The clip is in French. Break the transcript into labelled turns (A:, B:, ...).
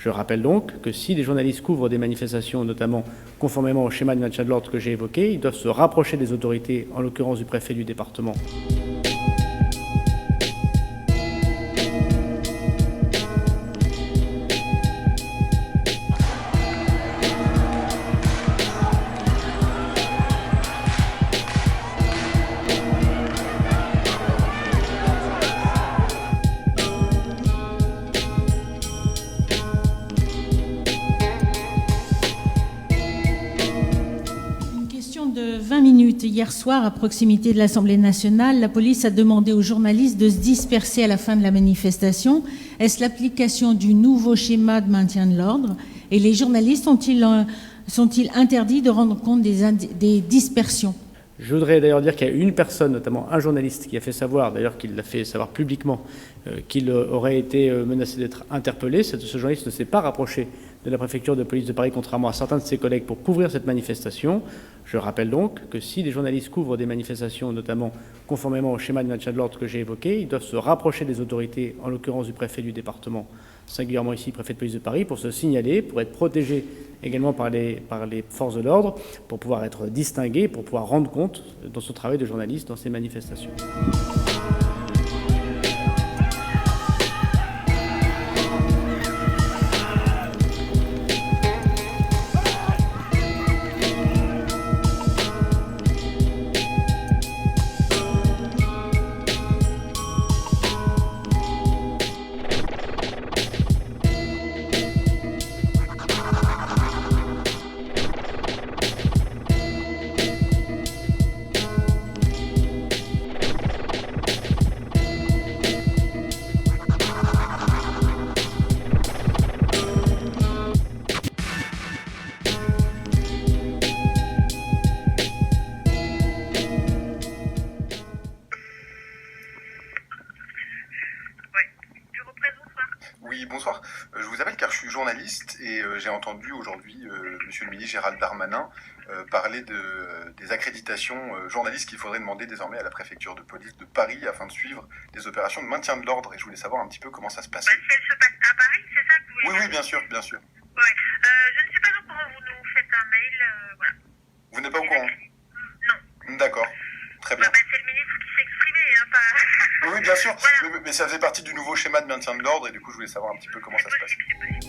A: Je rappelle donc que si des journalistes couvrent des manifestations, notamment conformément au schéma de maintien de l'ordre que j'ai évoqué, ils doivent se rapprocher des autorités, en l'occurrence du préfet du département.
B: De 20 minutes hier soir, à proximité de l'Assemblée nationale, la police a demandé aux journalistes de se disperser à la fin de la manifestation. Est-ce l'application du nouveau schéma de maintien de l'ordre? Et les journalistes sont-ils interdits de rendre compte des dispersions?
A: Je voudrais d'ailleurs dire qu'il y a une personne, notamment un journaliste, qui a fait savoir, d'ailleurs qu'il l'a fait savoir publiquement, qu'il aurait été menacé d'être interpellé. Ce journaliste ne s'est pas rapproché de la préfecture de police de Paris, contrairement à certains de ses collègues, pour couvrir cette manifestation. Je rappelle donc que si des journalistes couvrent des manifestations, notamment conformément au schéma de maintien de l'ordre que j'ai évoqué, ils doivent se rapprocher des autorités, en l'occurrence du préfet du département, singulièrement ici, préfet de police de Paris, pour se signaler, pour être protégés également par les forces de l'ordre, pour pouvoir être distingués, pour pouvoir rendre compte dans son travail de journaliste dans ces manifestations.
C: Oui, bonsoir. Je vous appelle car je suis journaliste et j'ai entendu aujourd'hui Monsieur le ministre Gérald Darmanin parler des accréditations journalistes qu'il faudrait demander désormais à la préfecture de police de Paris afin de suivre des opérations de maintien de l'ordre. Et je voulais savoir un petit peu comment ça se passait.
D: Si elle se passe à Paris, c'est ça que vous voulez
C: Oui, bien sûr, bien sûr.
D: Ouais. Je ne sais pas au courant, vous nous faites un mail, voilà.
C: Vous n'êtes pas au courant?
D: Non.
C: D'accord, très bien.
D: C'est le ministre qui s'est exprimé, hein, pas...
C: Oui, bien sûr,
D: Voilà.
C: mais ça faisait partie du nouveau schéma de maintien de l'ordre et du coup je voulais savoir un petit peu comment ça se passe.
D: C'est possible.